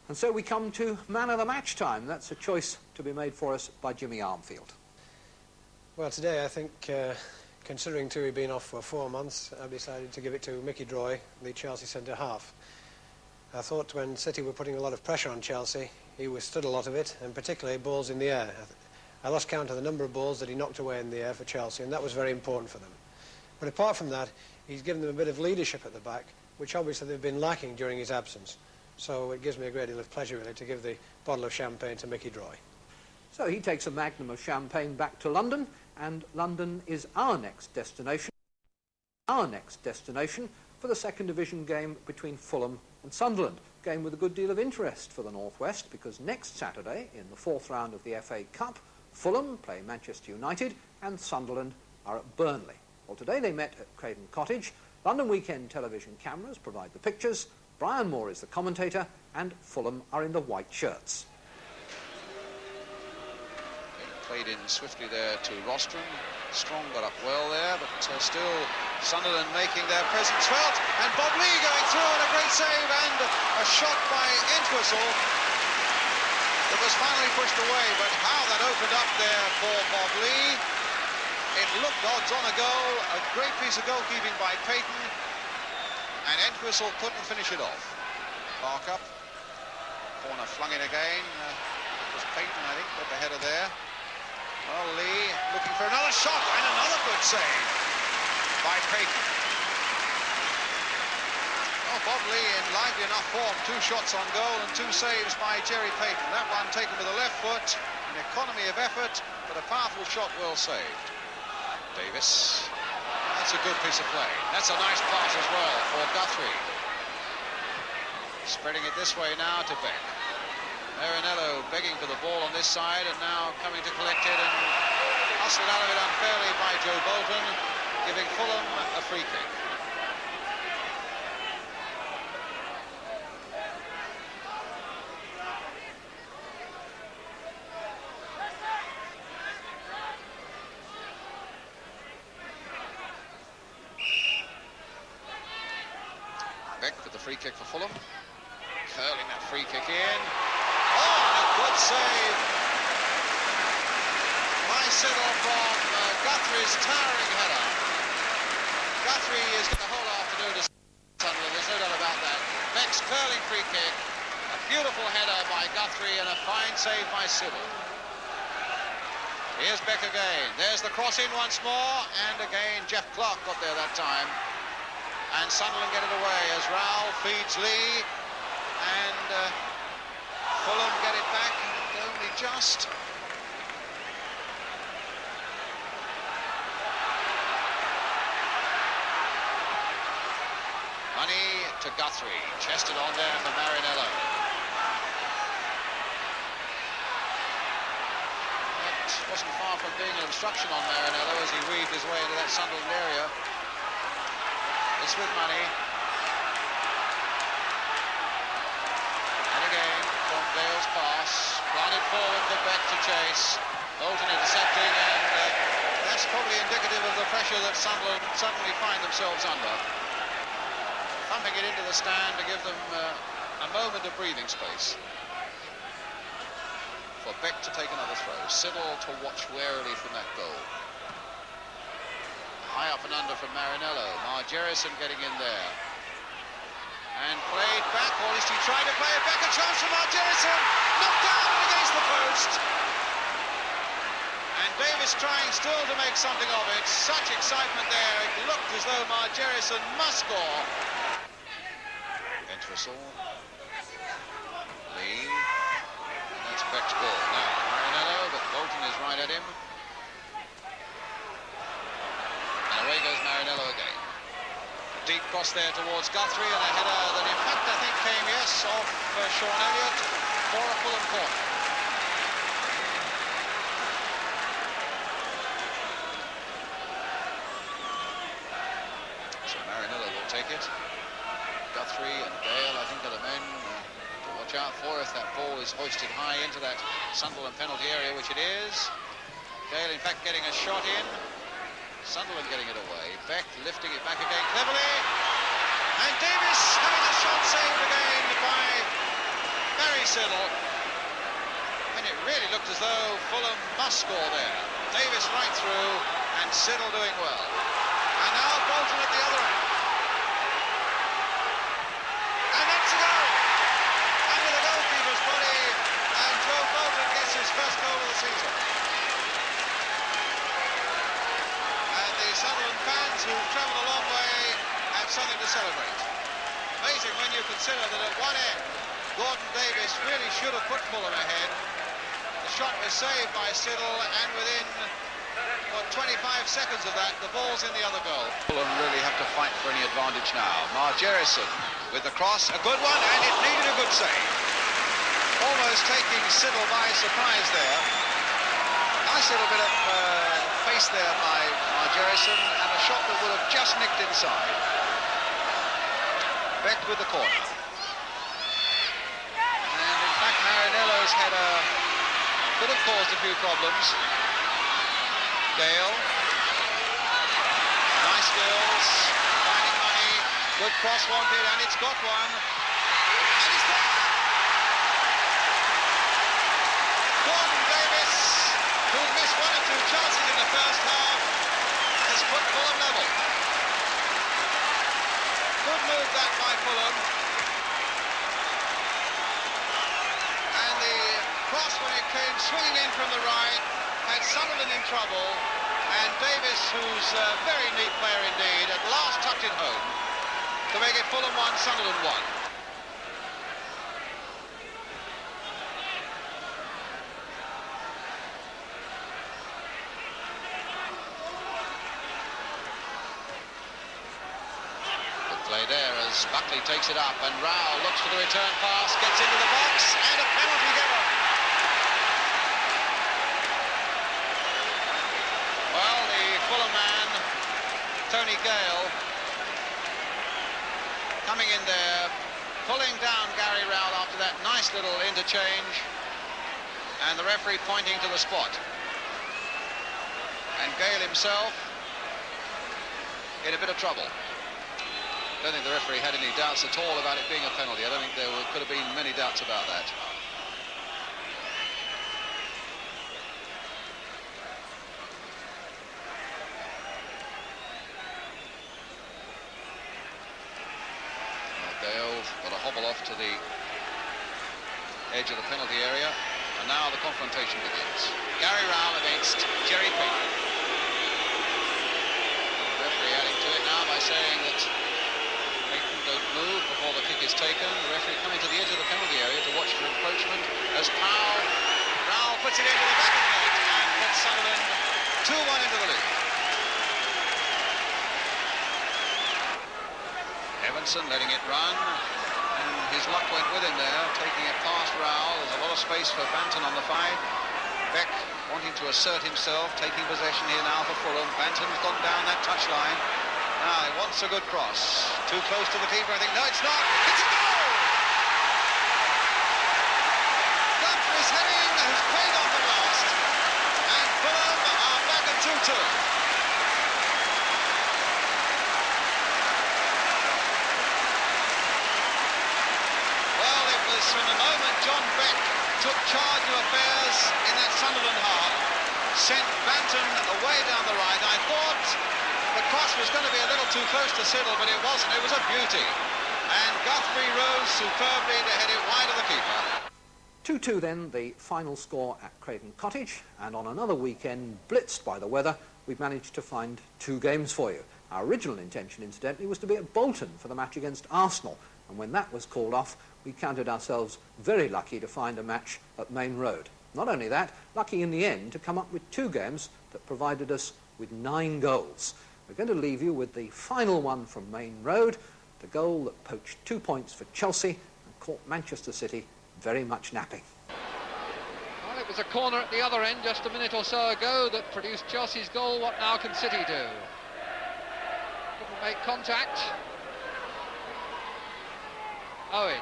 And so we come to man of the match time. That's a choice to be made for us by Jimmy Armfield. Well, today I think, considering Tui being off for 4 months, I've decided to give it to Mickey Droy, the Chelsea centre-half. I thought when City were putting a lot of pressure on Chelsea, he withstood a lot of it, and particularly balls in the air. I lost count of the number of balls that he knocked away in the air for Chelsea, and that was very important for them. But apart from that, he's given them a bit of leadership at the back, which obviously they've been lacking during his absence. So it gives me a great deal of pleasure, really, to give the bottle of champagne to Mickey Droy. So he takes a magnum of champagne back to London, and London is our next destination. Our next destination for the second division game between Fulham and Sunderland. Game with a good deal of interest for the North West, because next Saturday, in the 4th round of the FA Cup, Fulham play Manchester United and Sunderland are at Burnley. Well, today they met at Craven Cottage. London Weekend television cameras provide the pictures. Brian Moore is the commentator, and Fulham are in the white shirts. Played in swiftly there to Rostron. Strong got up well there, but still Sunderland making their presence felt. And Bob Lee going through, and a great save, and a shot by Entwistle that was finally pushed away. But how that opened up there for Bob Lee. It looked odds on a goal. A great piece of goalkeeping by Payton. And Entwistle couldn't finish it off. Bark up. Corner flung in again. It was Payton, I think, got the header there. Well, Lee looking for another shot, and another good save by Payton. Oh, Bob Lee in lively enough form. 2 shots on goal and 2 saves by Jerry Payton. That one taken with the left foot. An economy of effort, but a powerful shot well saved. Davis. That's a good piece of play. That's a nice pass as well for Guthrie. Spreading it this way now to Beck. Marinello begging for the ball on this side, and now coming to collect it and hustled out of it unfairly by Joe Bolton, giving Fulham a free kick. Beck with the free kick for Fulham. Curling that free kick in. Oh, and a good save. Nice settle from Guthrie's towering header. Guthrie is going the whole afternoon to Sunderland, there's no doubt about that. Beck's curling free kick. A beautiful header by Guthrie and a fine save by Sybil. Here's Beck again. There's the cross in once more, and again Jeff Clark got there that time. And Sunderland get it away as Rowell feeds Lee, and Fulham get it back, and only just. Money to Guthrie, chested on there for Marinello. That wasn't far from being an obstruction on Marinello as he weaved his way into that Sunderland area. It's with Money. And again, from Dale's pass, planted forward for Beck to chase. Bolton intercepting, and that's probably indicative of the pressure that Sunderland suddenly find themselves under. Thumping it into the stand to give them a moment of breathing space. For Beck to take another throw. Sybil to watch warily from that goal. High up and under from Marinello. Margerison getting in there. And played back, or at least he tried to play it back. A chance for Margerison. Knocked down against the post. And Davis trying still to make something of it. Such excitement there. It looked as though Margerison must score. Entwistle. Lee. And that's Beck's ball. Now, Marinello, but Bolton is right at him. And away goes Marinello again. Deep cross there towards Guthrie, and a header that in fact I think came, yes, off Sean Elliott for a Fulham corner. So Marinello will take it. Guthrie and Dale, I think, are the men to watch out for if that ball is hoisted high into that Sunderland penalty area, which it is. Dale, in fact, getting a shot in. Sunderland getting it away. Beck lifting it back again cleverly. And Davis having a shot saved again by very Siddle. And it really looked as though Fulham must score there. Davis right through, and Siddle doing well. And now Bolton at the other end. And that's a goal! Under the goalkeeper's body, and Joe Bolton gets his first goal of the season. And the Sunderland fans who've travelled a long way have something to celebrate. Amazing when you consider that at one end, Gordon Davis really should have put Fulham ahead. The shot was saved by Siddle, and within 25 seconds of that, the ball's in the other goal. Fulham really have to fight for any advantage now. Margerison with the cross, a good one, and it needed a good save. Almost taking Siddle by surprise there. Nice little bit of face there by Margerison, and a shot that would have just nicked inside. Beck with the corner. And in fact, Marinello's could have caused a few problems. Gale. Nice skills. Finding money. Good cross wanted, and it's got one. And he's got one! Gordon Davis, who'd missed one or two chances in the first half, has put Fulham level. Good move that by Fulham. And the cross, when it came swinging in from the right, had Sunderland in trouble, and Davis, who's a very neat player indeed, at last tucked it home to make it Fulham 1, Sunderland 1. Good play there as Buckley takes it up, and Rao looks for the return pass, gets into the box, and a penalty given. Fulham man, Tony Gale, coming in there, pulling down Gary Rowell after that nice little interchange, and the referee pointing to the spot. And Gale himself in a bit of trouble. I don't think the referee had any doubts at all about it being a penalty. I don't think there could have been many doubts about that. Got a hobble off to the edge of the penalty area, and now the confrontation begins. Gary Rowell against Jerry Payton. The referee adding to it now by saying that Payton don't move before the kick is taken. The referee coming to the edge of the penalty area to watch for encroachment as Rowell puts it into the back of the net and puts Sunderland 2-1 into the lead. Evanson letting it run, and his luck went with him there, taking it past Rowell. There's a lot of space for Banton on the 5. Beck wanting to assert himself, taking possession here now for Fulham. Banton's gone down that touchline. Now he wants a good cross. Too close to the keeper, I think. No, it's not. It's a goal! Guthries heading has paid off at last, and Fulham are back at 2-2. From the moment John Beck took charge of affairs in that Sunderland half, sent Banton away down the right. I thought the cross was going to be a little too close to Siddle, but it wasn't. It was a beauty. And Guthrie rose superbly to head it wide of the keeper. 2-2 then, the final score at Craven Cottage, and on another weekend blitzed by the weather, we've managed to find 2 games for you. Our original intention, incidentally, was to be at Bolton for the match against Arsenal, and when that was called off, we counted ourselves very lucky to find a match at Main Road. Not only that, lucky in the end to come up with 2 games that provided us with 9 goals. We're going to leave you with the final one from Main Road, the goal that poached 2 points for Chelsea and caught Manchester City very much napping. Well, it was a corner at the other end just a minute or so ago that produced Chelsea's goal. What now can City do? Couldn't make contact. Owen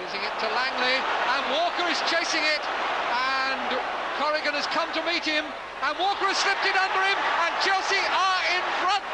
losing it to Langley, and Walker is chasing it, and Corrigan has come to meet him, and Walker has slipped it under him, and Chelsea are in front.